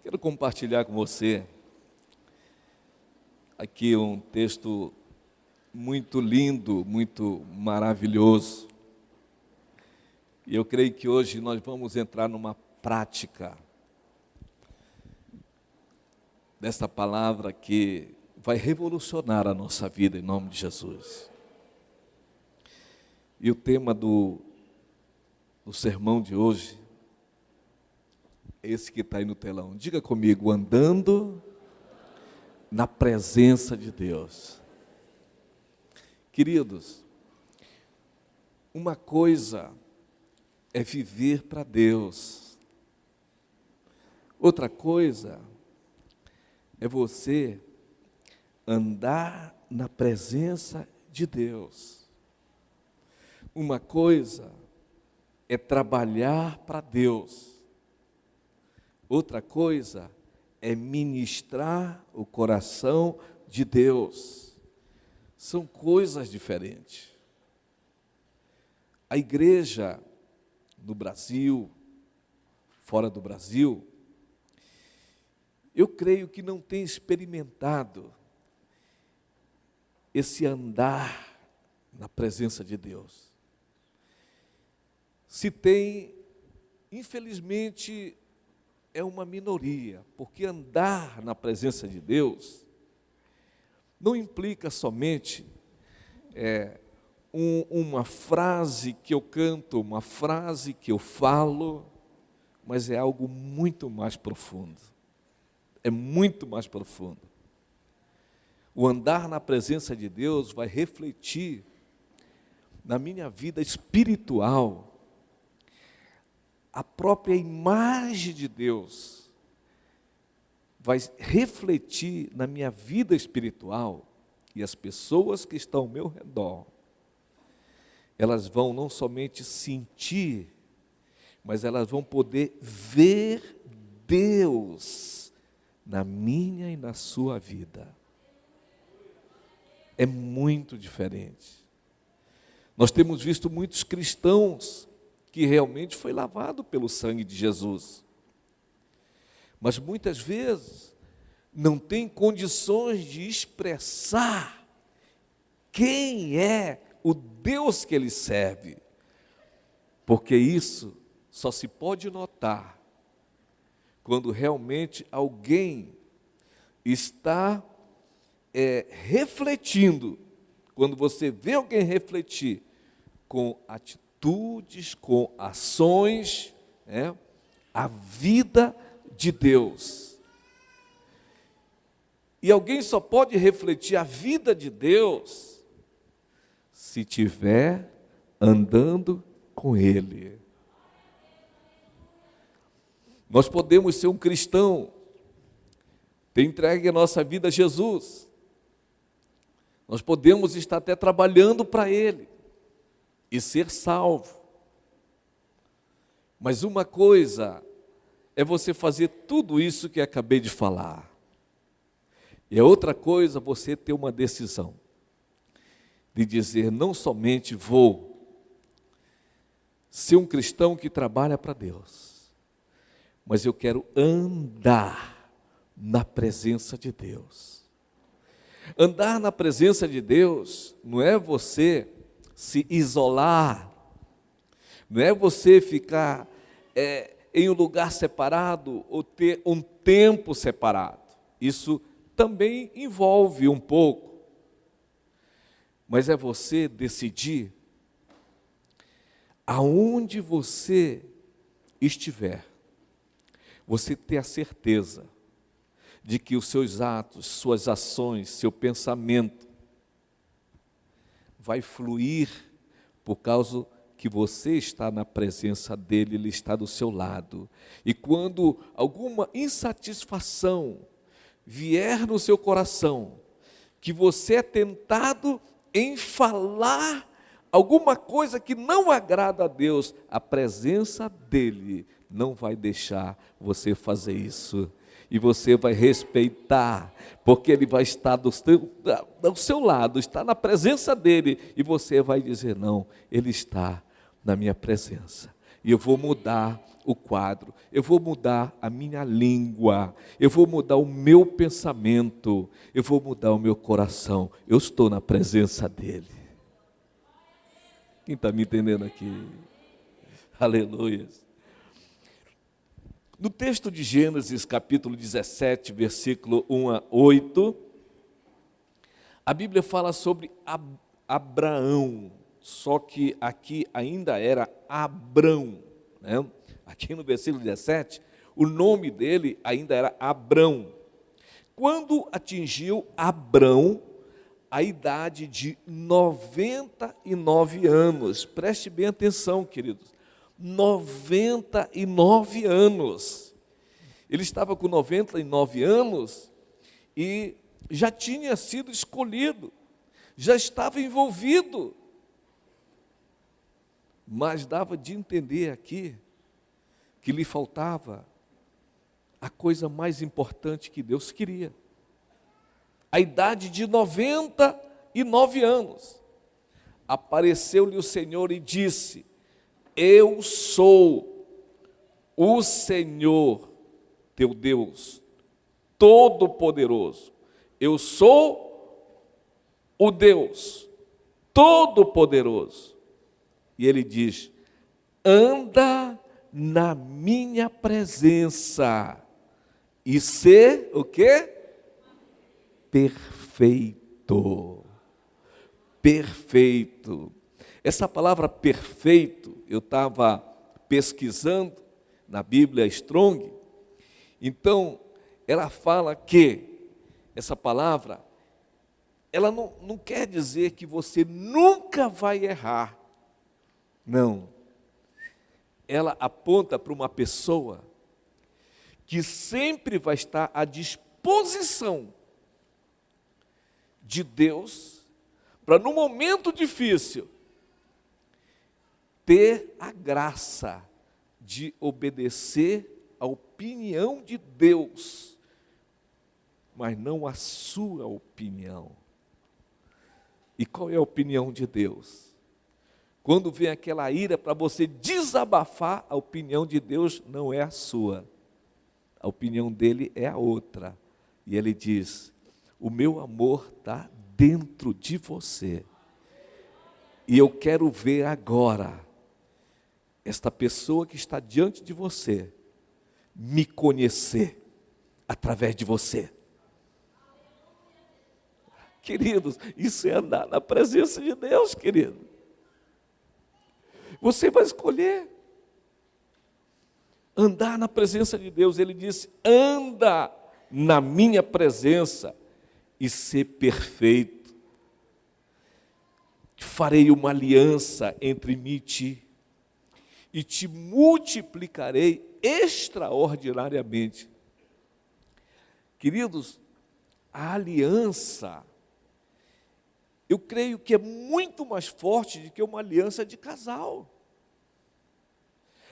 Quero compartilhar com você aqui um texto muito lindo, muito maravilhoso. E eu creio que hoje nós vamos entrar numa prática dessa palavra que vai revolucionar a nossa vida em nome de Jesus. E o tema do sermão de hoje é esse que está aí no telão. Diga comigo: andando na presença de Deus. Queridos, uma coisa é viver para Deus, outra coisa é você andar na presença de Deus. Uma coisa é trabalhar para Deus, outra coisa é ministrar o coração de Deus. São coisas diferentes. A igreja no Brasil, fora do Brasil, eu creio que não tem experimentado esse andar na presença de Deus. Se tem, infelizmente, é uma minoria, porque andar na presença de Deus não implica somente uma frase que eu canto, uma frase que eu falo, mas é algo muito mais profundo. É muito mais profundo. O andar na presença de Deus vai refletir na minha vida espiritual a própria imagem de Deus, vai refletir na minha vida espiritual, e as pessoas que estão ao meu redor, elas vão não somente sentir, mas elas vão poder ver Deus na minha e na sua vida. É muito diferente. Nós temos visto muitos cristãos que realmente foi lavado pelo sangue de Jesus, mas muitas vezes não tem condições de expressar quem é o Deus que ele serve, porque isso só se pode notar quando realmente alguém está refletindo, quando você vê alguém refletir com atitudes, com ações, a vida de Deus. E alguém só pode refletir a vida de Deus se estiver andando com Ele. Nós podemos ser um cristão, ter entregue a nossa vida a Jesus. Nós podemos estar até trabalhando para Ele e ser salvo. Mas uma coisa é você fazer tudo isso que acabei de falar. E a outra coisa, você ter uma decisão de dizer: não somente vou ser um cristão que trabalha para Deus, mas eu quero andar na presença de Deus. Andar na presença de Deus não é você se isolar, não é você ficar em um lugar separado ou ter um tempo separado. Isso também envolve um pouco, mas é você decidir aonde você estiver, você ter a certeza de que os seus atos, suas ações, seu pensamento vai fluir por causa que você está na presença dele, ele está do seu lado. E quando alguma insatisfação vier no seu coração, que você é tentado em falar alguma coisa que não agrada a Deus, a presença dele não vai deixar você fazer isso. E você vai respeitar, porque ele vai estar do seu lado, está na presença dele, e você vai dizer: não, ele está na minha presença. e eu vou mudar o quadro, eu vou mudar a minha língua, eu vou mudar o meu pensamento, eu vou mudar o meu coração. Eu estou na presença dele. Quem está me entendendo aqui? Aleluia. No texto de Gênesis, capítulo 17, versículo 1 a 8, a Bíblia fala sobre Abraão, só que aqui ainda era Abrão, né? Aqui no versículo 17, o nome dele ainda era Abrão. Quando atingiu Abrão a idade de 99 anos, preste bem atenção, queridos, 99 anos. Ele estava com 99 anos e já tinha sido escolhido, já estava envolvido. Mas dava de entender aqui que lhe faltava a coisa mais importante que Deus queria. A idade de 99 anos. Apareceu-lhe o Senhor e disse: eu sou o Senhor teu Deus, Todo-Poderoso. Eu sou o Deus Todo-Poderoso. E ele diz: anda na minha presença e ser o quê? Perfeito. Perfeito. Essa palavra perfeito, eu estava pesquisando na Bíblia Strong, então ela fala que essa palavra, ela não quer dizer que você nunca vai errar. Não. Ela aponta para uma pessoa que sempre vai estar à disposição de Deus para, no momento difícil, ter a graça de obedecer a opinião de Deus, mas não a sua opinião. E qual é a opinião de Deus? Quando vem aquela ira para você desabafar, a opinião de Deus não é a sua. A opinião dele é a outra. E ele diz: o meu amor está dentro de você. E eu quero ver agora esta pessoa que está diante de você me conhecer através de você. Queridos, isso é andar na presença de Deus, querido. Você vai escolher andar na presença de Deus. Ele disse: anda na minha presença e ser perfeito. Farei uma aliança entre mim e ti, e te multiplicarei extraordinariamente. Queridos, a aliança, eu creio que é muito mais forte do que uma aliança de casal.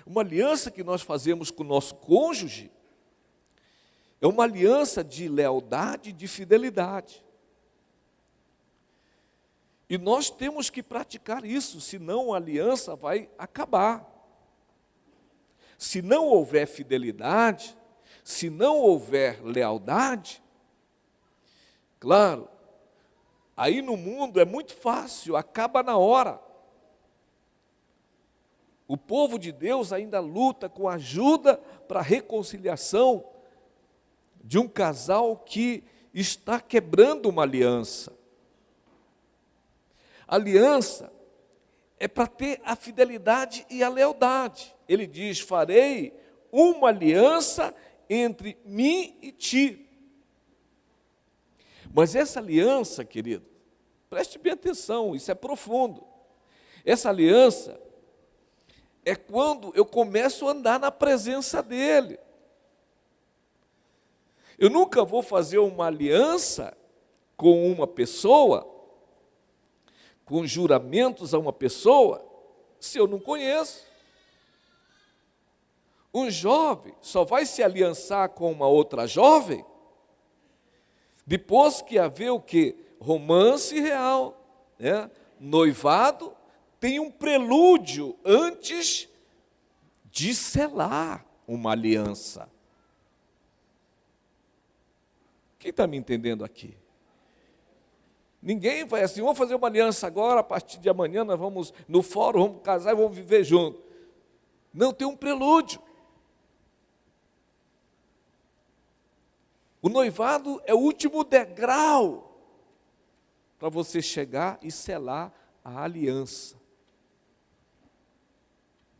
Uma aliança que nós fazemos com o nosso cônjuge é uma aliança de lealdade e de fidelidade. E nós temos que praticar isso, senão a aliança vai acabar. Se não houver fidelidade, se não houver lealdade, claro, aí no mundo é muito fácil, acaba na hora. O povo de Deus ainda luta com ajuda para a reconciliação de um casal que está quebrando uma aliança. A aliança é para ter a fidelidade e a lealdade. Ele diz: farei uma aliança entre mim e ti. Mas essa aliança, querido, preste bem atenção, isso é profundo. Essa aliança é quando eu começo a andar na presença dele. Eu nunca vou fazer uma aliança com uma pessoa, com juramentos a uma pessoa, se eu não conheço. Um jovem só vai se aliançar com uma outra jovem depois que haver o quê? Romance real, né? Noivado, tem um prelúdio antes de selar uma aliança. Quem está me entendendo aqui? Ninguém vai assim, vamos fazer uma aliança agora, a partir de amanhã nós vamos no fórum, vamos casar e vamos viver juntos. Não, tem um prelúdio. O noivado é o último degrau para você chegar e selar a aliança.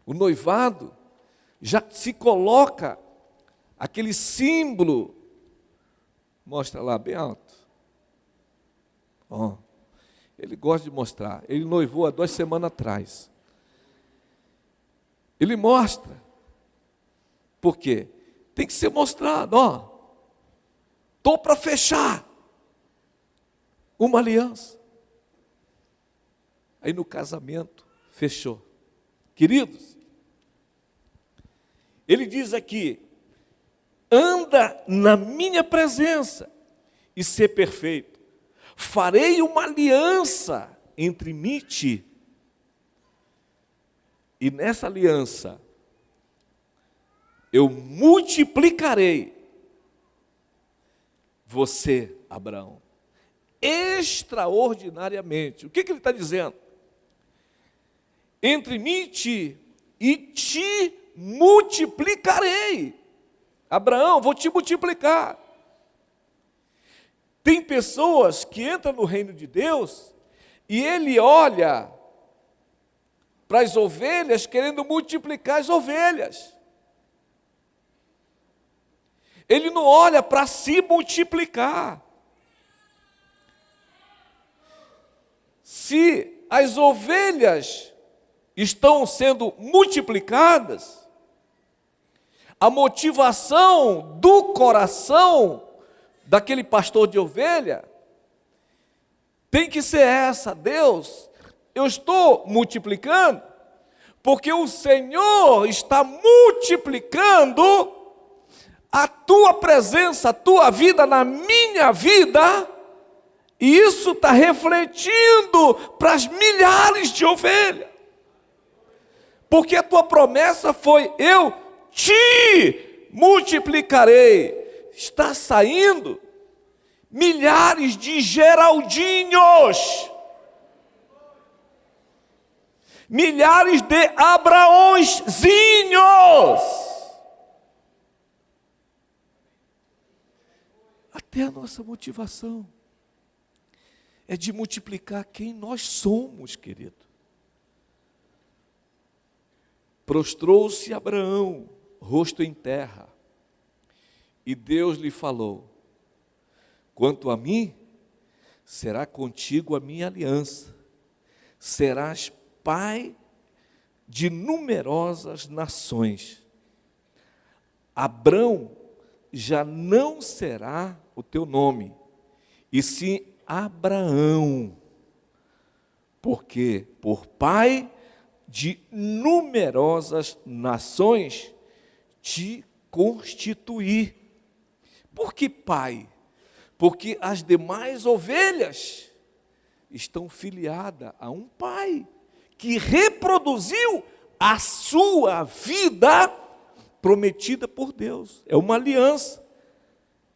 O noivado já se coloca aquele símbolo, mostra lá bem alto. Ó, ele gosta de mostrar, ele noivou há 2 semanas atrás. Ele mostra, por quê? Tem que ser mostrado, ó, estou para fechar uma aliança. Aí no casamento, fechou. Queridos, ele diz aqui, anda na minha presença e ser perfeito. Farei uma aliança entre mim e ti. E nessa aliança, eu multiplicarei você, Abraão, extraordinariamente. O que ele está dizendo? Entre mim e te multiplicarei. Abraão, vou te multiplicar. Tem pessoas que entram no reino de Deus e ele olha para as ovelhas querendo multiplicar as ovelhas. Ele não olha para se multiplicar. Se as ovelhas estão sendo multiplicadas, a motivação do coração daquele pastor de ovelha tem que ser essa: Deus, eu estou multiplicando, porque o Senhor está multiplicando a tua presença, a tua vida na minha vida, e isso está refletindo para as milhares de ovelhas, porque a tua promessa foi: eu te multiplicarei. Está saindo milhares de Geraldinhos, milhares de Abraãozinhos. Até a nossa motivação é de multiplicar quem nós somos, querido. Prostrou-se Abraão, rosto em terra, e Deus lhe falou: quanto a mim, será contigo a minha aliança, serás pai de numerosas nações. Abrão já não será o teu nome, e sim Abraão, porque por pai de numerosas nações te constituí. Por que pai? Porque as demais ovelhas estão filiadas a um pai que reproduziu a sua vida prometida por Deus. É uma aliança.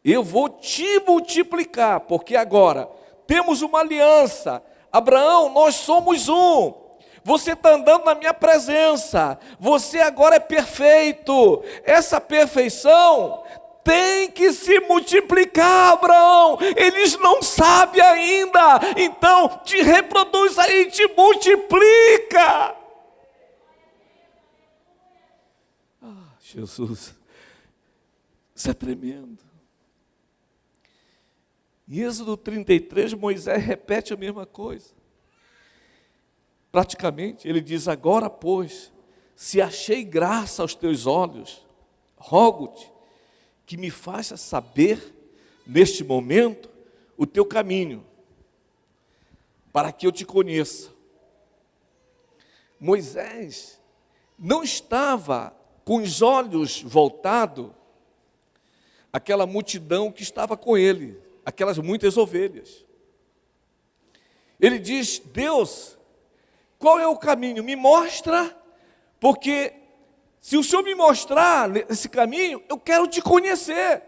Eu vou te multiplicar, porque agora temos uma aliança. Abraão, nós somos um. Você está andando na minha presença. Você agora é perfeito. Essa perfeição tem que se multiplicar, Abraão. Eles não sabem ainda. Então, te reproduz aí, te multiplica. Ah, Jesus, isso é tremendo. Em Êxodo 33, Moisés repete a mesma coisa. Praticamente, ele diz: agora, pois, se achei graça aos teus olhos, rogo-te que me faça saber, neste momento, o teu caminho, para que eu te conheça. Moisés não estava com os olhos voltados àquela multidão que estava com ele, aquelas muitas ovelhas. Ele diz: Deus, qual é o caminho? Me mostra, porque Se o Senhor me mostrar esse caminho, eu quero te conhecer.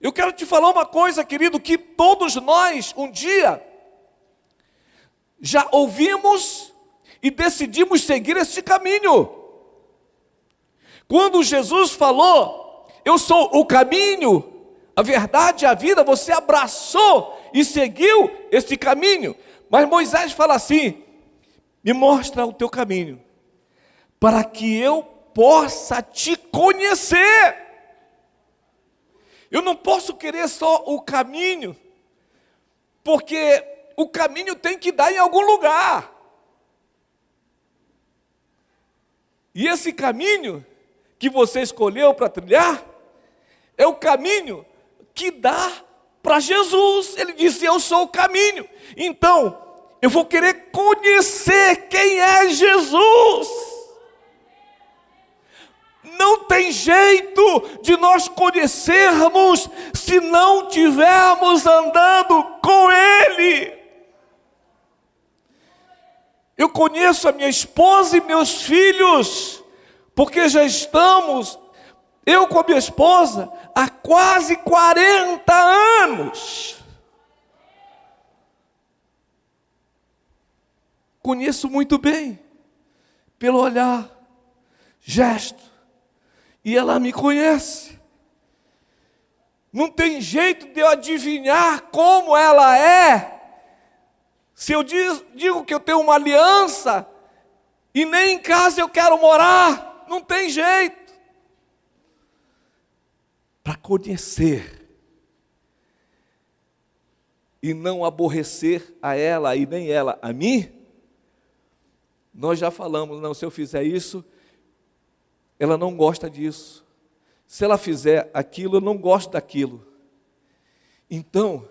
Eu quero te falar uma coisa, querido, que todos nós, um dia, já ouvimos e decidimos seguir esse caminho. Quando Jesus falou, eu sou o caminho, a verdade e a vida, você abraçou e seguiu esse caminho. Mas Moisés fala assim, me mostra o teu caminho, para que eu possa te conhecer. Eu não posso querer só o caminho, porque o caminho tem que dar em algum lugar. E esse caminho que você escolheu para trilhar, é o caminho que dá para Jesus. Ele disse, eu sou o caminho. Então, eu vou querer conhecer quem é Jesus. Não tem jeito de nós conhecermos se não tivermos andando com Ele. Eu conheço a minha esposa e meus filhos, porque já estamos, eu com a minha esposa, há quase 40 anos. Conheço muito bem, pelo olhar, gesto, e ela me conhece. Não tem jeito de eu adivinhar como ela é, se eu digo que eu tenho uma aliança, e nem em casa eu quero morar, não tem jeito. Para conhecer, e não aborrecer a ela, e nem ela a mim, nós já falamos, não, se eu fizer isso, ela não gosta disso. Se ela fizer aquilo, eu não gosto daquilo. Então,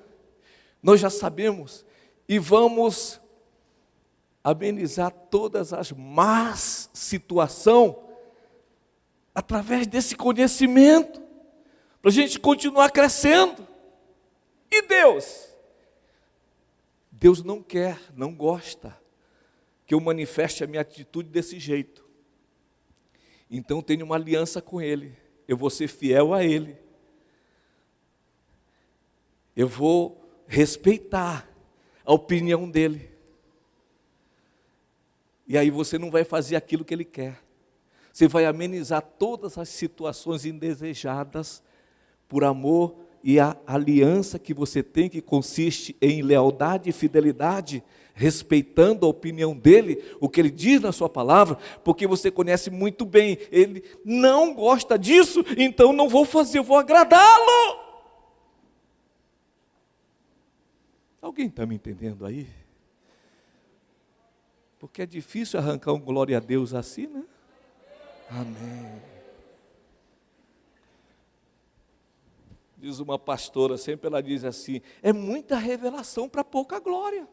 nós já sabemos e vamos amenizar todas as más situações através desse conhecimento, para a gente continuar crescendo. E Deus? Deus não quer, não gosta que eu manifeste a minha atitude desse jeito. Então tenho uma aliança com Ele, eu vou ser fiel a Ele, eu vou respeitar a opinião dEle, e aí você não vai fazer aquilo que Ele quer, você vai amenizar todas as situações indesejadas, por amor e a aliança que você tem, que consiste em lealdade e fidelidade, respeitando a opinião dele, o que ele diz na sua palavra, porque você conhece muito bem, ele não gosta disso, então não vou fazer, eu vou agradá-lo. Alguém está me entendendo aí? Porque é difícil arrancar um glória a Deus assim, né? Amém. Diz uma pastora, sempre ela diz assim, é muita revelação para pouca glória.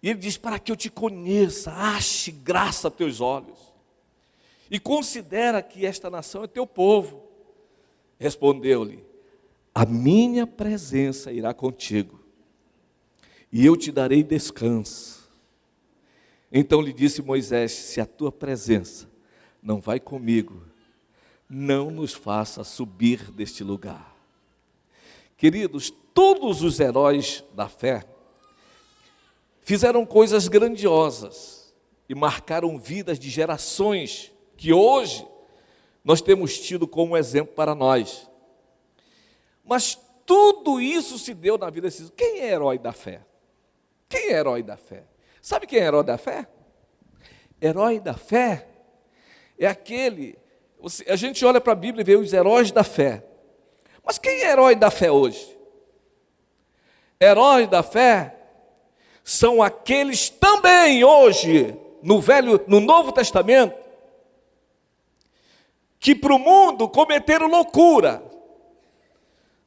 E ele diz, para que eu te conheça, ache graça a teus olhos, e considera que esta nação é teu povo. Respondeu-lhe, a minha presença irá contigo, e eu te darei descanso. Então lhe disse Moisés, se a tua presença não vai comigo, não nos faça subir deste lugar. Queridos, todos os heróis da fé fizeram coisas grandiosas e marcaram vidas de gerações que hoje nós temos tido como exemplo para nós. Mas tudo isso se deu na vida desses. Quem é herói da fé? Quem é herói da fé? Sabe quem é herói da fé? Herói da fé é aquele, a gente olha para a Bíblia e vê os heróis da fé. Mas quem é herói da fé hoje? Heróis da fé são aqueles também hoje, no Novo Testamento, que para o mundo cometeram loucura,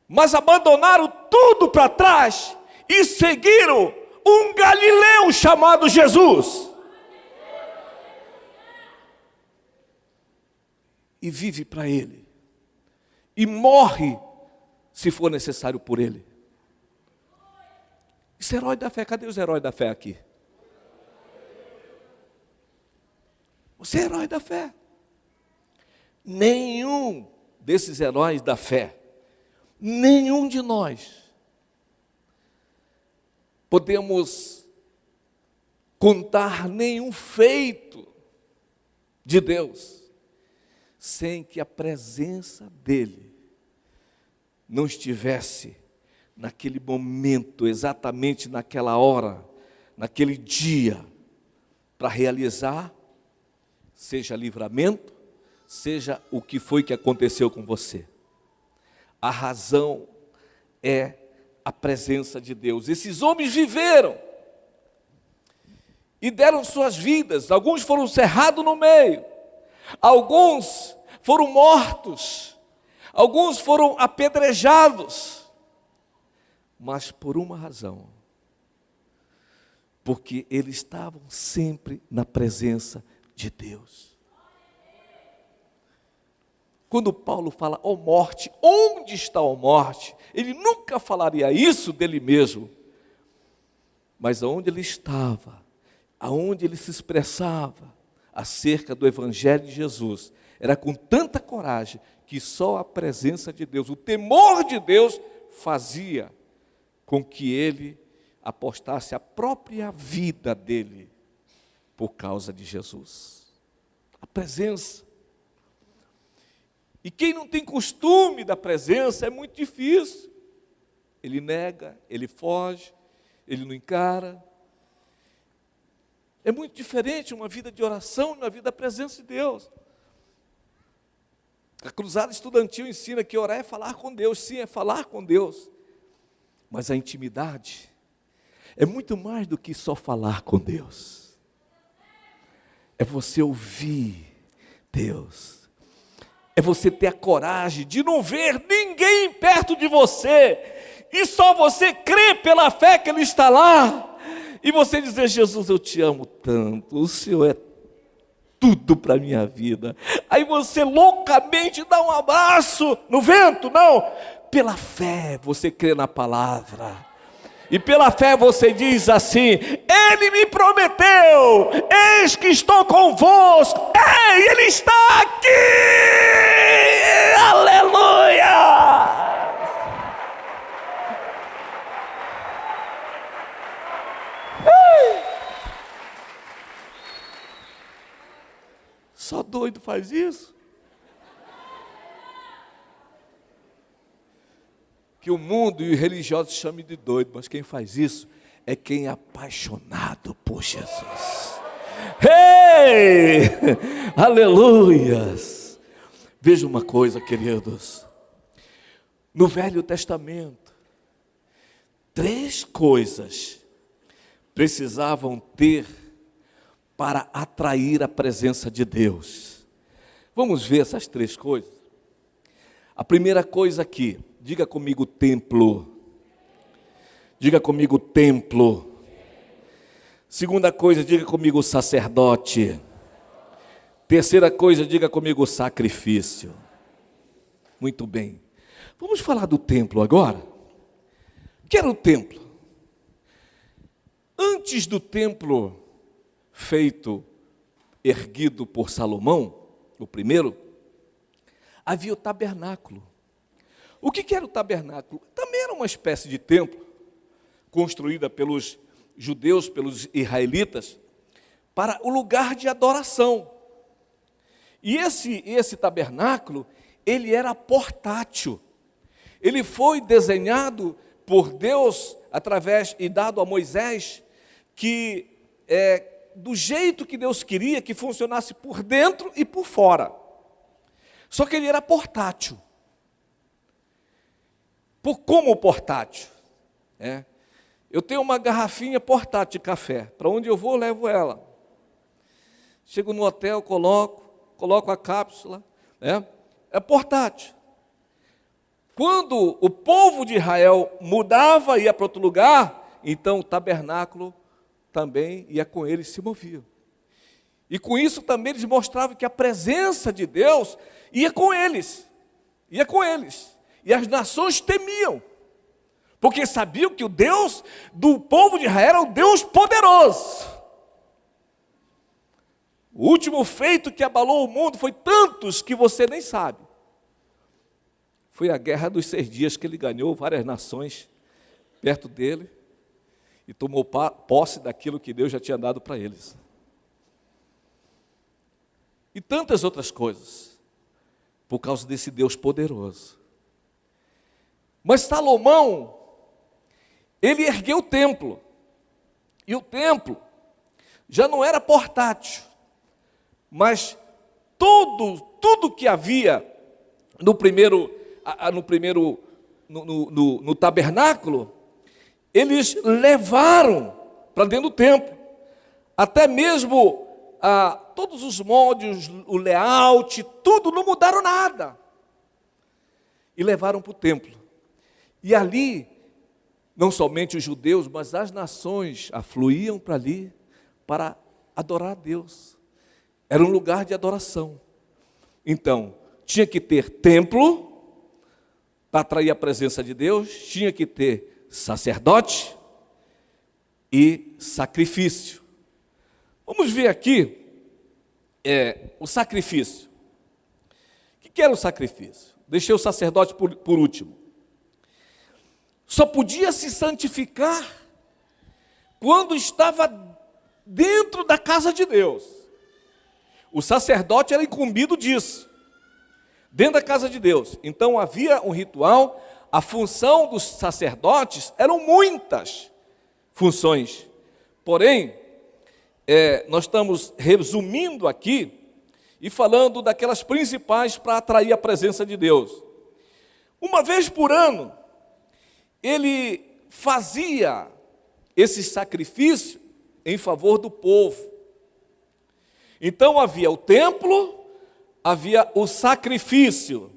mas abandonaram tudo para trás e seguiram um galileu chamado Jesus. E vive para Ele, e morre, se for necessário, por Ele. Isso é herói da fé. Cadê os heróis da fé aqui? Você é herói da fé. Nenhum desses heróis da fé, nenhum de nós, podemos contar nenhum feito de Deus, sem que a presença dEle não estivesse naquele momento, exatamente naquela hora, naquele dia, para realizar, seja livramento, seja o que foi que aconteceu com você. A razão é a presença de Deus. Esses homens viveram e deram suas vidas. Alguns foram cerrados no meio, alguns foram mortos, alguns foram apedrejados, mas por uma razão, porque eles estavam sempre na presença de Deus. Quando Paulo fala, ó morte, onde está a morte? Ele nunca falaria isso dele mesmo, mas aonde ele estava, aonde ele se expressava acerca do Evangelho de Jesus, era com tanta coragem que só a presença de Deus, o temor de Deus, fazia com que ele apostasse a própria vida dele por causa de Jesus. A presença. E quem não tem costume da presença é muito difícil. Ele nega, ele foge, ele não encara. É muito diferente uma vida de oração e uma vida da presença de Deus. A cruzada estudantil ensina que orar é falar com Deus. Sim, é falar com Deus. Mas a intimidade é muito mais do que só falar com Deus. É você ouvir Deus. É você ter a coragem de não ver ninguém perto de você, e só você crer pela fé que Ele está lá, e você dizer, Jesus, eu te amo tanto, o Senhor é tudo para a minha vida. Aí você loucamente dá um abraço no vento, não, pela fé você crê na palavra. E pela fé você diz assim, Ele me prometeu, eis que estou convosco, ei, Ele está aqui, aleluia! Só doido faz isso? Que o mundo e os religiosos chamem de doido, mas quem faz isso é quem é apaixonado por Jesus. Ei! Aleluias! Veja uma coisa, queridos. No Velho Testamento, 3 coisas precisavam ter para atrair a presença de Deus. Vamos ver essas 3 coisas? A primeira coisa aqui, diga comigo templo. Diga comigo templo. Segunda coisa, diga comigo sacerdote. Terceira coisa, diga comigo sacrifício. Muito bem. Vamos falar do templo agora? O que era o templo? Antes do templo feito, erguido por Salomão, o primeiro, havia o tabernáculo. O que era o tabernáculo? Também era uma espécie de templo, construída pelos judeus, pelos israelitas, para o lugar de adoração. E esse tabernáculo, ele era portátil. Ele foi desenhado por Deus, através e dado a Moisés, que do jeito que Deus queria, que funcionasse por dentro e por fora. Só que ele era portátil. Como portátil? Eu tenho uma garrafinha portátil de café. Para onde eu vou, eu levo ela. Chego no hotel, coloco a cápsula. É portátil. Quando o povo de Israel mudava, ia para outro lugar, então o tabernáculo também ia com eles, se movia. E com isso também eles mostravam que a presença de Deus ia com eles. Ia com eles. E as nações temiam, porque sabiam que o Deus do povo de Israel era o Deus poderoso. O último feito que abalou o mundo foi tantos que você nem sabe. Foi a guerra dos 6 dias que ele ganhou várias nações perto dele e tomou posse daquilo que Deus já tinha dado para eles. E tantas outras coisas, por causa desse Deus poderoso. Mas Salomão, ele ergueu o templo, e o templo já não era portátil, mas tudo que havia no tabernáculo, eles levaram para dentro do templo, até mesmo todos os moldes, o layout, tudo, não mudaram nada, e levaram para o templo. E ali, não somente os judeus, mas as nações afluíam para ali para adorar a Deus. Era um lugar de adoração. Então, tinha que ter templo para atrair a presença de Deus, tinha que ter sacerdote e sacrifício. Vamos ver aqui o sacrifício. O que era o sacrifício? Deixei o sacerdote por último. Só podia se santificar quando estava dentro da casa de Deus. O sacerdote era incumbido disso, dentro da casa de Deus. Então havia um ritual, a função dos sacerdotes eram muitas funções. Porém, nós estamos resumindo aqui e falando daquelas principais para atrair a presença de Deus. Uma vez por ano, ele fazia esse sacrifício em favor do povo. Então havia o templo, havia o sacrifício.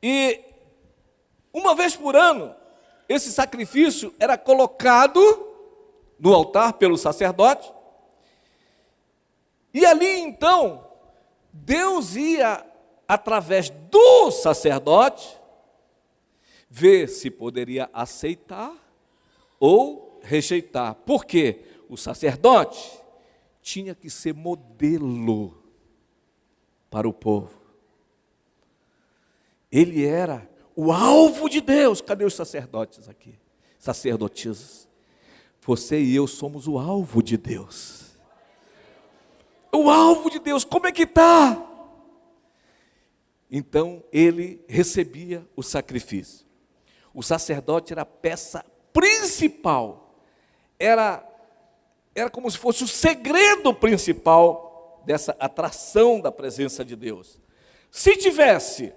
E uma vez por ano, esse sacrifício era colocado no altar pelo sacerdote. E ali então, Deus ia, através do sacerdote, ver se poderia aceitar ou rejeitar. Por quê? O sacerdote tinha que ser modelo para o povo. Ele era o alvo de Deus. Cadê os sacerdotes aqui? Sacerdotisas. Você e eu somos o alvo de Deus. O alvo de Deus, como é que está? Então ele recebia o sacrifício. O sacerdote era a peça principal, era como se fosse o segredo principal dessa atração da presença de Deus. Se tivesse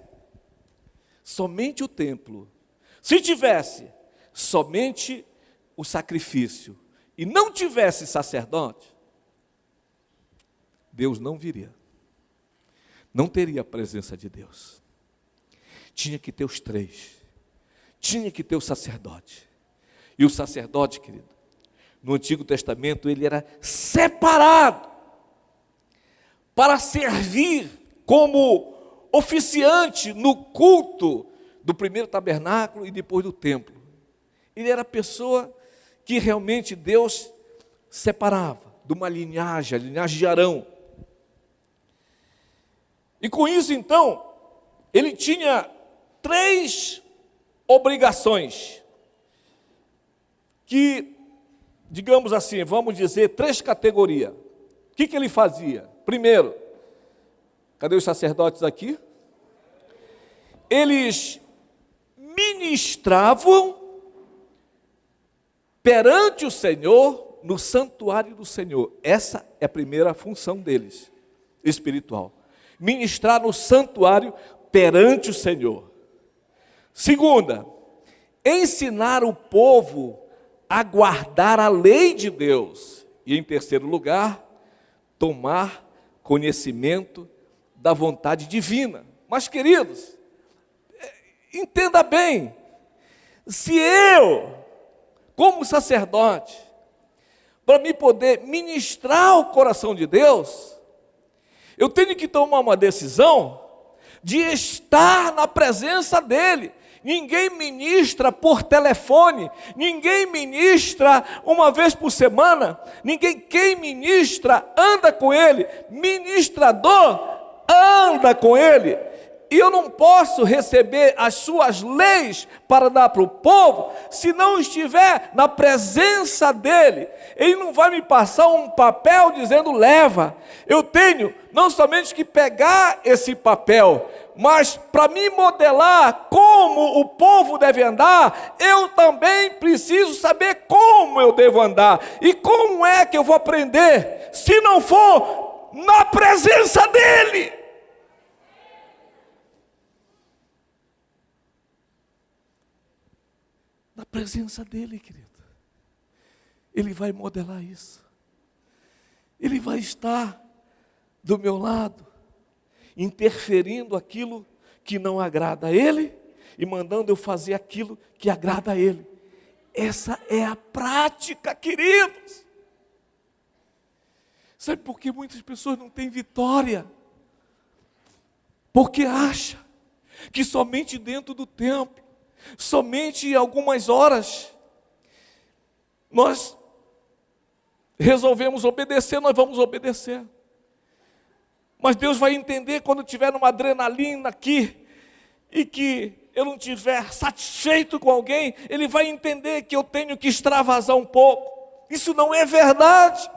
somente o templo, se tivesse somente o sacrifício, e não tivesse sacerdote, Deus não viria, não teria a presença de Deus. Tinha que ter os 3. Tinha que ter o sacerdote. E o sacerdote, querido, no Antigo Testamento, ele era separado para servir como oficiante no culto do primeiro tabernáculo e depois do templo. Ele era a pessoa que realmente Deus separava de uma linhagem, a linhagem de Arão. E com isso, então, ele tinha 3 obrigações, que, digamos assim, vamos dizer, 3 categorias. O que ele fazia? Primeiro, cadê os sacerdotes aqui? Eles ministravam perante o Senhor no santuário do Senhor. Essa é a primeira função deles, espiritual. Ministrar no santuário perante o Senhor. Segunda, ensinar o povo a guardar a lei de Deus. E em terceiro lugar, tomar conhecimento da vontade divina. Mas, queridos, entenda bem, se eu, como sacerdote, para me poder ministrar o coração de Deus, eu tenho que tomar uma decisão de estar na presença dEle. ninguém ministra por telefone, ninguém ministra uma vez por semana, quem ministra anda com ele, ministrador anda com ele. E eu não posso receber as suas leis para dar para o povo, se não estiver na presença dele. Ele não vai me passar um papel dizendo leva. Eu tenho não somente que pegar esse papel, mas para me modelar como o povo deve andar, eu também preciso saber como eu devo andar. E como é que eu vou aprender, se não for na presença dele? Na presença dele, querido. Ele vai modelar isso. Ele vai estar do meu lado, interferindo aquilo que não agrada a ele e mandando eu fazer aquilo que agrada a ele. Essa é a prática, queridos. Sabe por que muitas pessoas não têm vitória? Porque acha que somente dentro do templo, somente em algumas horas, nós resolvemos obedecer, nós vamos obedecer. Mas Deus vai entender quando tiver uma adrenalina aqui, e que eu não estiver satisfeito com alguém, Ele vai entender que eu tenho que extravasar um pouco. Isso não é verdade.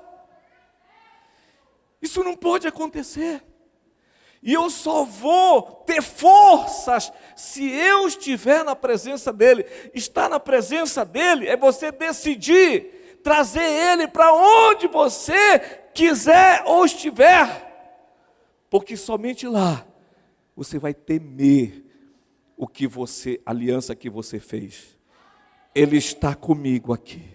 Isso não pode acontecer. E eu só vou ter forças se eu estiver na presença dEle. Estar na presença dEle é você decidir trazer Ele para onde você quiser ou estiver. Porque somente lá você vai temer a aliança que você fez. Ele está comigo aqui.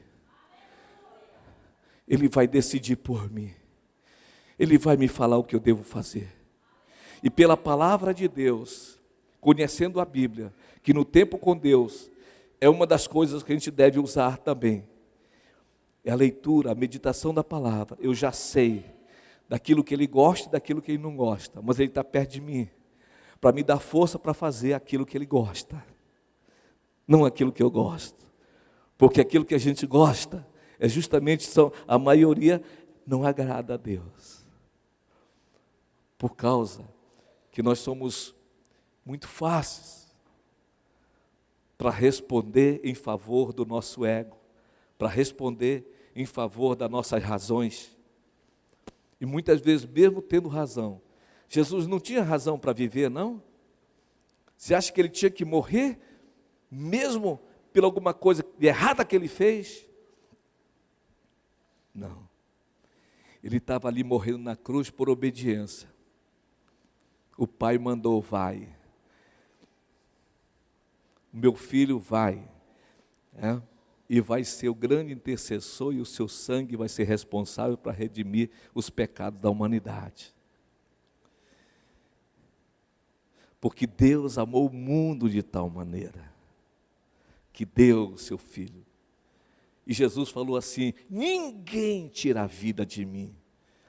Ele vai decidir por mim. Ele vai me falar o que eu devo fazer. E pela palavra de Deus, conhecendo a Bíblia, que no tempo com Deus é uma das coisas que a gente deve usar também. É a leitura, a meditação da palavra. Eu já sei daquilo que Ele gosta e daquilo que Ele não gosta, mas Ele está perto de mim, para me dar força para fazer aquilo que Ele gosta, não aquilo que eu gosto. Porque aquilo que a gente gosta, a maioria não agrada a Deus. Por causa que nós somos muito fáceis para responder em favor do nosso ego, para responder em favor das nossas razões. E muitas vezes, mesmo tendo razão, Jesus não tinha razão para viver, não? Você acha que Ele tinha que morrer, mesmo por alguma coisa errada que Ele fez? Não. Ele estava ali morrendo na cruz por obediência. O Pai mandou, vai. Meu filho vai. E vai ser o grande intercessor, e o seu sangue vai ser responsável para redimir os pecados da humanidade. Porque Deus amou o mundo de tal maneira, que deu o seu filho. E Jesus falou assim: ninguém tira a vida de mim.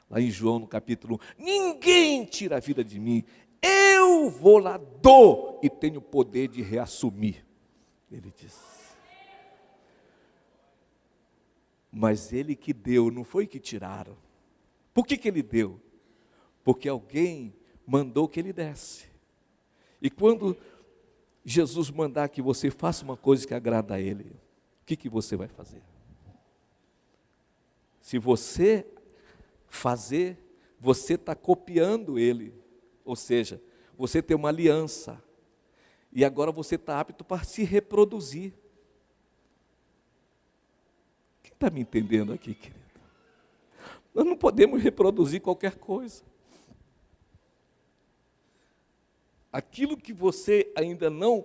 Lá em João, no capítulo 1, ninguém tira a vida de mim, eu vou lá, dou, e tenho o poder de reassumir. Ele disse. Mas Ele que deu, não foi que tiraram. Por que Ele deu? Porque alguém mandou que Ele desse. E quando Jesus mandar que você faça uma coisa que agrada a Ele, o que você vai fazer? Se você fazer, você está copiando Ele. Ou seja, você tem uma aliança. E agora você está apto para se reproduzir. Quem está me entendendo aqui, querido? Nós não podemos reproduzir qualquer coisa. Aquilo que você ainda não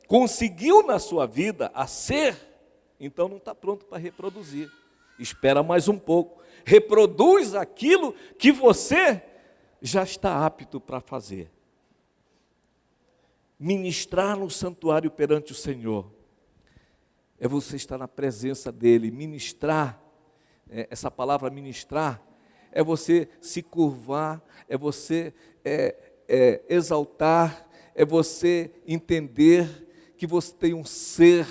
conseguiu na sua vida a ser, então não está pronto para reproduzir. Espera mais um pouco. Reproduz aquilo que você já está apto para fazer. Ministrar no santuário perante o Senhor é você estar na presença dEle. Ministrar, essa palavra ministrar, é você se curvar, é você exaltar, é você entender que você tem um ser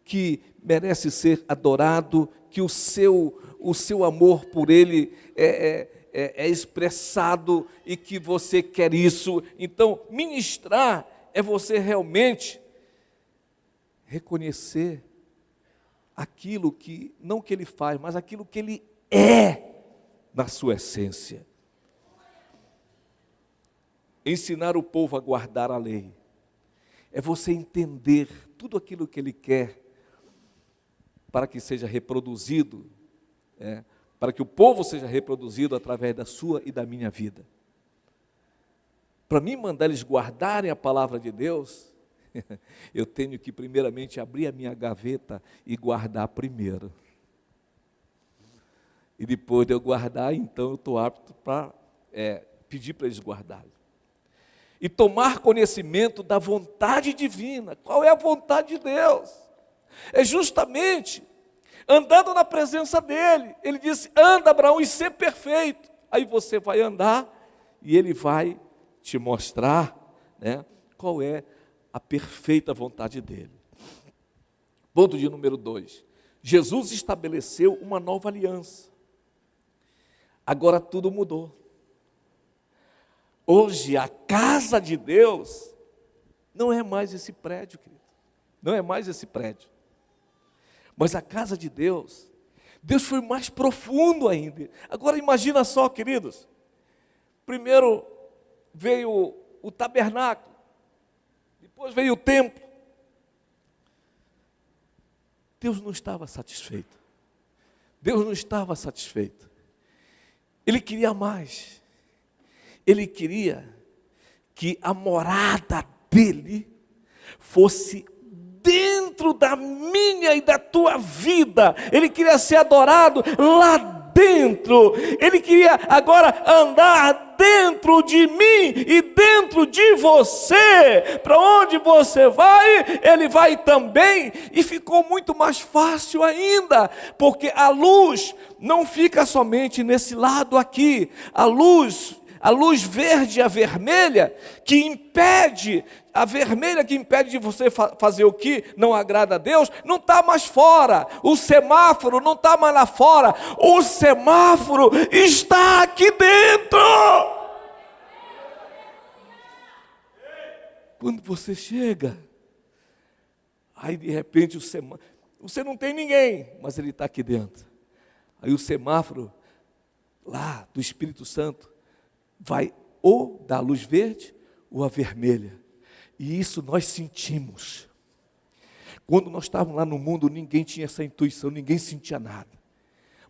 que merece ser adorado, que o seu amor por Ele é expressado e que você quer isso. Então, ministrar é você realmente reconhecer aquilo que, não que Ele faz, mas aquilo que Ele é na sua essência. Ensinar o povo a guardar a lei é você entender tudo aquilo que Ele quer para que seja reproduzido, para que o povo seja reproduzido através da sua e da minha vida. Para mim mandar eles guardarem a palavra de Deus, eu tenho que primeiramente abrir a minha gaveta e guardar primeiro. E depois de eu guardar, então eu estou apto para pedir para eles guardarem. E tomar conhecimento da vontade divina. Qual é a vontade de Deus? É justamente andando na presença dEle. Ele disse, anda, Abraão, e ser perfeito. Aí você vai andar e Ele vai te mostrar, qual é a perfeita vontade dEle. Ponto de número 2. Jesus estabeleceu uma nova aliança. Agora tudo mudou. Hoje a casa de Deus não é mais esse prédio, querido. Não é mais esse prédio. Mas a casa de Deus, Deus foi mais profundo ainda. Agora imagina só, queridos. Primeiro veio o tabernáculo, depois veio o templo. Deus não estava satisfeito. Deus não estava satisfeito. Ele queria mais. Ele queria que a morada dele fosse dentro da minha e da tua vida. Ele queria ser adorado lá dentro. Ele queria agora andar dentro de mim e dentro de você. Para onde você vai, Ele vai também. E ficou muito mais fácil ainda, porque a luz não fica somente nesse lado aqui. A luz verde e a vermelha que impede, a vermelha que impede de você fazer o que não agrada a Deus, não está mais fora. O semáforo não está mais lá fora. O semáforo está aqui dentro. Quando você chega, aí de repente o semáforo, você não tem ninguém, mas ele está aqui dentro. Aí o semáforo lá do Espírito Santo vai ou da luz verde ou a vermelha. E isso nós sentimos. Quando nós estávamos lá no mundo, ninguém tinha essa intuição, ninguém sentia nada.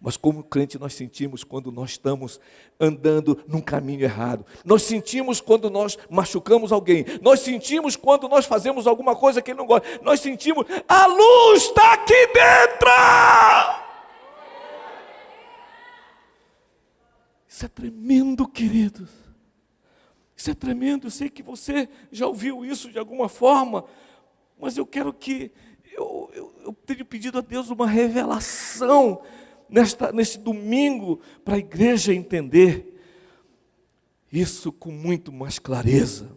Mas como crente nós sentimos quando nós estamos andando num caminho errado. Nós sentimos quando nós machucamos alguém. Nós sentimos quando nós fazemos alguma coisa que Ele não gosta. Nós sentimos, a luz está aqui dentro. Isso é tremendo, queridos. Isso é tremendo. Eu sei que você já ouviu isso de alguma forma, mas eu quero que eu tenho pedido a Deus uma revelação neste domingo para a igreja entender isso com muito mais clareza.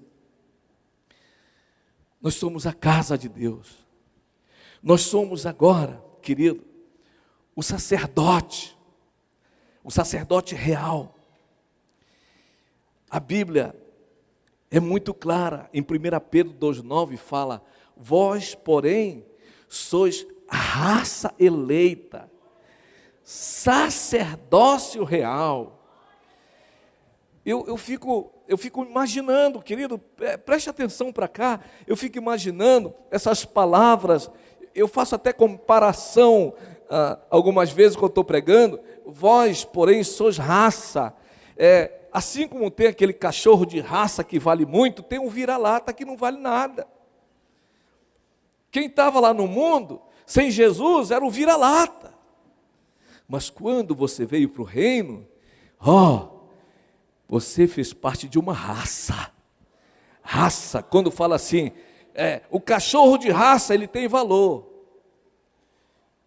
Nós somos a casa de Deus. Nós somos agora, querido, o sacerdote real. A Bíblia é muito clara, em 1 Pedro 2,9 fala, vós, porém, sois a raça eleita, sacerdócio real. Eu fico imaginando, querido, preste atenção para cá, eu fico imaginando essas palavras, eu faço até comparação, algumas vezes quando estou pregando, vós, porém, sois raça, assim como tem aquele cachorro de raça que vale muito, tem um vira-lata que não vale nada. Quem estava lá no mundo, sem Jesus, era o vira-lata. Mas quando você veio para o reino, você fez parte de uma raça. Raça, quando fala assim, o cachorro de raça, ele tem valor.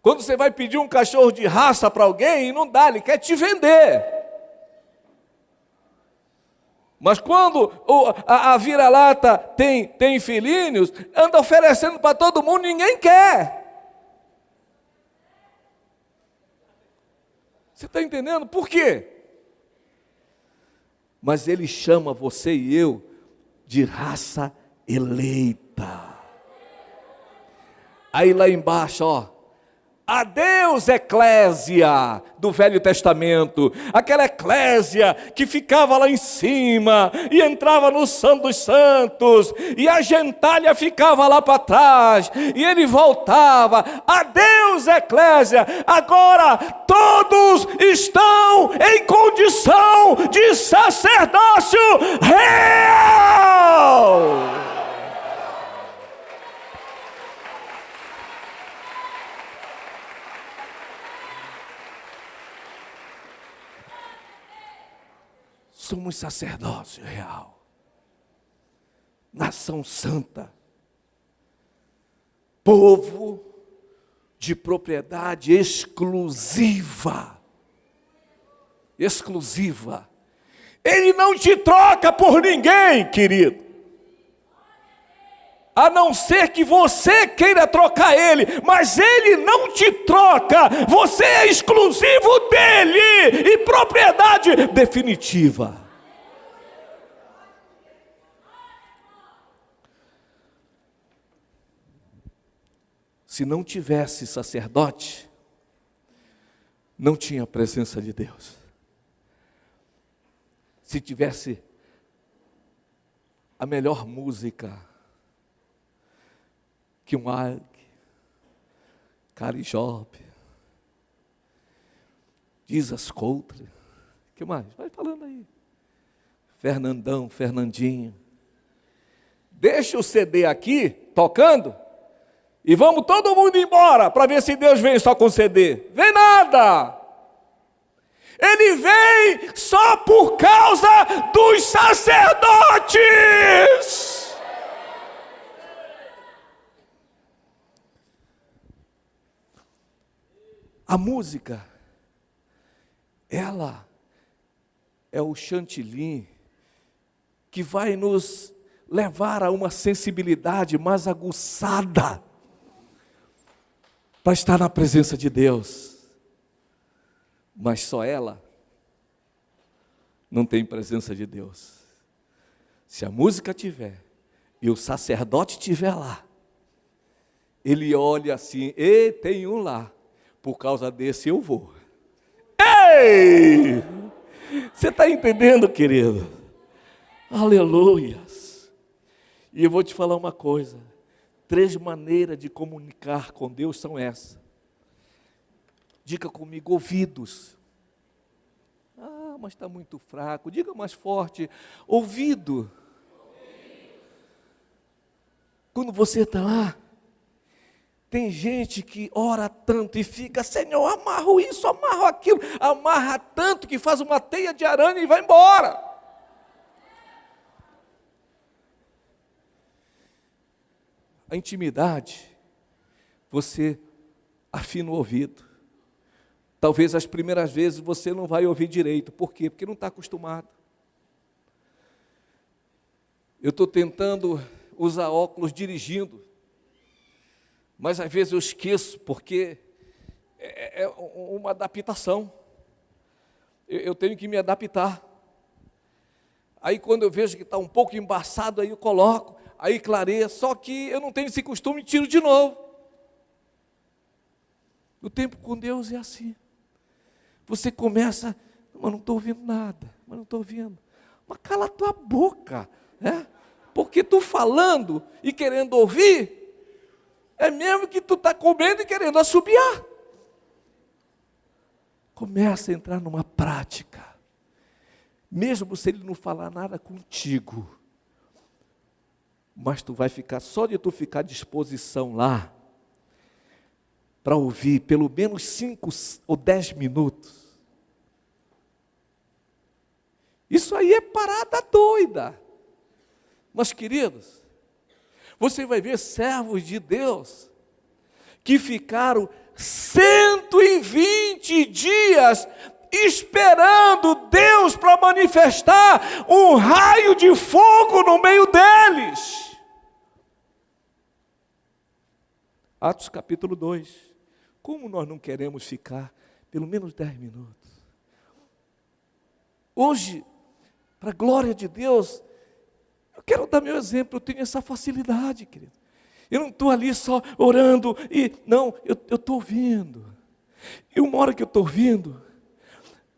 Quando você vai pedir um cachorro de raça para alguém, não dá, ele quer te vender. Mas quando a vira-lata tem filhinhos, anda oferecendo para todo mundo, ninguém quer. Você está entendendo? Por quê? Mas ele chama você e eu de raça eleita. Aí lá embaixo, ó. Adeus, eclésia do Velho Testamento, aquela eclésia que ficava lá em cima e entrava no Santo dos Santos, e a gentalha ficava lá para trás, e ele voltava. Adeus, eclésia, agora todos estão em condição de sacerdócio real. Somos sacerdócio real, nação santa, povo de propriedade exclusiva. Exclusiva. Ele não te troca por ninguém, querido. A não ser que você queira trocar ele, mas ele não te troca, você é exclusivo dele e propriedade definitiva. Se não tivesse sacerdote, não tinha a presença de Deus. Se tivesse a melhor música, que um Alg, Carijope, Jesus Coutre, que mais? Vai falando aí. Fernandão, Fernandinho. Deixa o CD aqui, tocando, e vamos todo mundo embora, para ver se Deus vem só com CD. Vem nada! Ele vem só por causa dos sacerdotes! A música, ela é o chantilim que vai nos levar a uma sensibilidade mais aguçada para estar na presença de Deus. Mas só ela não tem presença de Deus. Se a música tiver e o sacerdote estiver lá, ele olha assim, e tem um lá. Por causa desse eu vou. Ei! Você está entendendo, querido? Aleluias! E eu vou te falar uma coisa. 3 maneiras de comunicar com Deus são essas. Diga comigo, ouvidos. Ah, mas está muito fraco. Diga mais forte, ouvido. Quando você está lá, tem gente que ora tanto e fica, Senhor, amarro isso, amarro aquilo, amarra tanto que faz uma teia de aranha e vai embora. A intimidade, você afina o ouvido. Talvez as primeiras vezes você não vai ouvir direito. Por quê? Porque não está acostumado. Eu estou tentando usar óculos dirigindo. Mas às vezes eu esqueço, porque é uma adaptação. Eu tenho que me adaptar. Aí quando eu vejo que está um pouco embaçado, aí eu coloco, aí clareia, só que eu não tenho esse costume e tiro de novo. O tempo com Deus é assim. Você começa, mas não estou ouvindo nada, mas não estou ouvindo. Mas cala a tua boca, né? Porque tu falando e querendo ouvir, é mesmo que tu está comendo e querendo assobiar. Começa a entrar numa prática. Mesmo se ele não falar nada contigo. Mas tu vai ficar, só de tu ficar à disposição lá, para ouvir pelo menos 5 ou 10 minutos. Isso aí é parada doida. Mas queridos, você vai ver servos de Deus que ficaram 120 dias esperando Deus para manifestar um raio de fogo no meio deles. Atos capítulo 2. Como nós não queremos ficar pelo menos 10 minutos? Hoje, para a glória de Deus, eu quero dar meu exemplo, eu tenho essa facilidade, querido. Eu não estou ali só orando, não, eu estou ouvindo. E uma hora que eu estou ouvindo,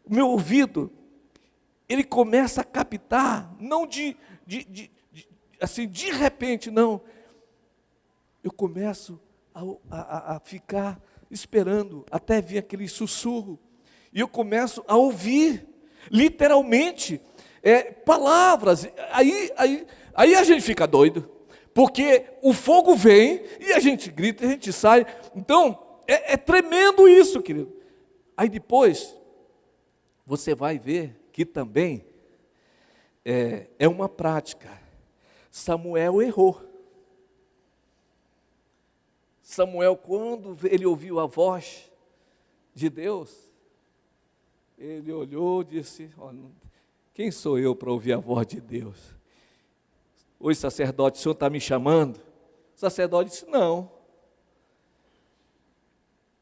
o meu ouvido, ele começa a captar, não assim, de repente, não. Eu começo a ficar esperando, até vir aquele sussurro. E eu começo a ouvir, literalmente, palavras. Aí a gente fica doido, porque o fogo vem, e a gente grita, a gente sai. Então, é tremendo isso, querido. Aí depois, você vai ver que também é uma prática. Samuel errou. Samuel, quando ele ouviu a voz de Deus, ele olhou e disse: quem sou eu para ouvir a voz de Deus? Oi, sacerdote, o senhor está me chamando? O sacerdote disse: não.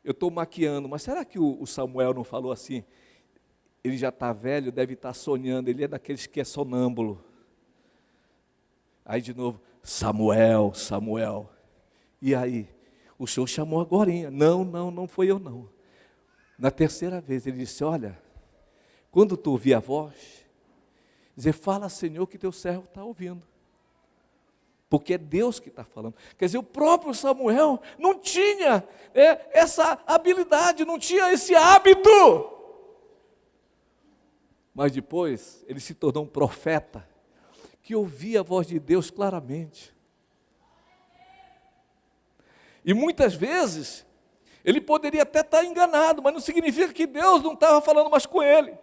Eu estou maquiando, mas será que o Samuel não falou assim? Ele já está velho, deve estar sonhando, ele é daqueles que é sonâmbulo. Aí de novo, Samuel, Samuel. E aí? O senhor chamou agorinha. Não foi eu não. Na terceira vez ele disse: olha, quando tu ouvir a voz, dizer: fala, Senhor, que teu servo está ouvindo. Porque é Deus que está falando. Quer dizer, o próprio Samuel não tinha essa habilidade, não tinha esse hábito. Mas depois ele se tornou um profeta que ouvia a voz de Deus claramente. E muitas vezes ele poderia até estar enganado, mas não significa que Deus não estava falando mais com ele.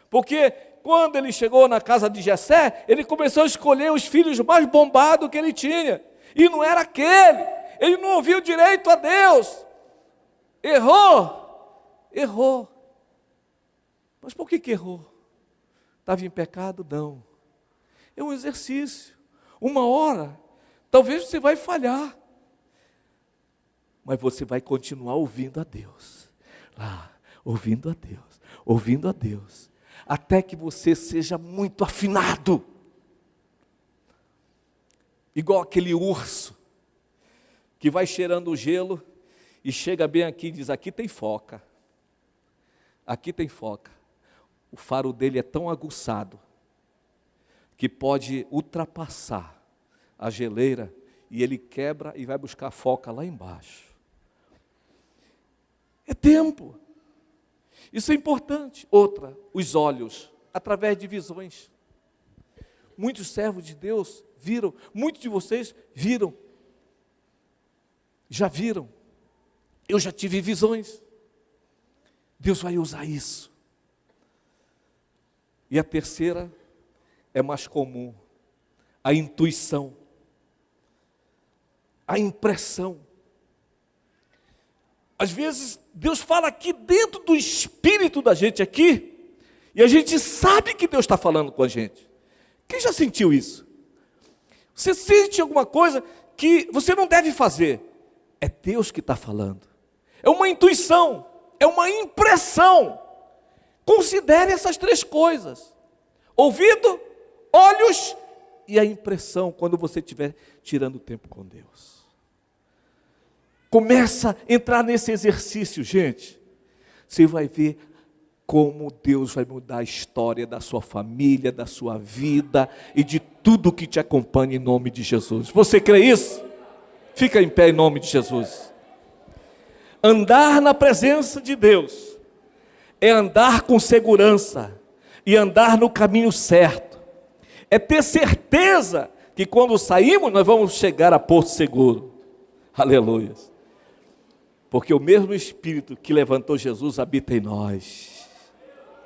Porque quando ele chegou na casa de Jessé, ele começou a escolher os filhos mais bombados que ele tinha. E não era aquele. Ele não ouviu direito a Deus. Errou. Mas por que errou? Estava em pecado? Não. É um exercício. Uma hora, talvez você vai falhar. Mas você vai continuar ouvindo a Deus. Ouvindo a Deus. Até que você seja muito afinado. Igual aquele urso, que vai cheirando o gelo, e chega bem aqui e diz: aqui tem foca. Aqui tem foca. O faro dele é tão aguçado, que pode ultrapassar a geleira, e ele quebra e vai buscar a foca lá embaixo. É tempo. Isso é importante. Outra, os olhos, através de visões. Muitos servos de Deus viram, muitos de vocês viram, já viram. Eu já tive visões. Deus vai usar isso. E a terceira é mais comum, a intuição, a impressão. Às vezes, Deus fala aqui dentro do espírito da gente aqui, e a gente sabe que Deus está falando com a gente. Quem já sentiu isso? Você sente alguma coisa que você não deve fazer? É Deus que está falando. É uma intuição, é uma impressão. Considere essas três coisas: ouvido, olhos e a impressão, quando você estiver tirando tempo com Deus. Começa a entrar nesse exercício, gente. Você vai ver como Deus vai mudar a história da sua família, da sua vida e de tudo que te acompanha, em nome de Jesus. Você crê isso? Fica em pé em nome de Jesus. Andar na presença de Deus é andar com segurança e andar no caminho certo. É ter certeza que quando saímos nós vamos chegar a porto seguro. Aleluia. Porque o mesmo Espírito que levantou Jesus habita em nós.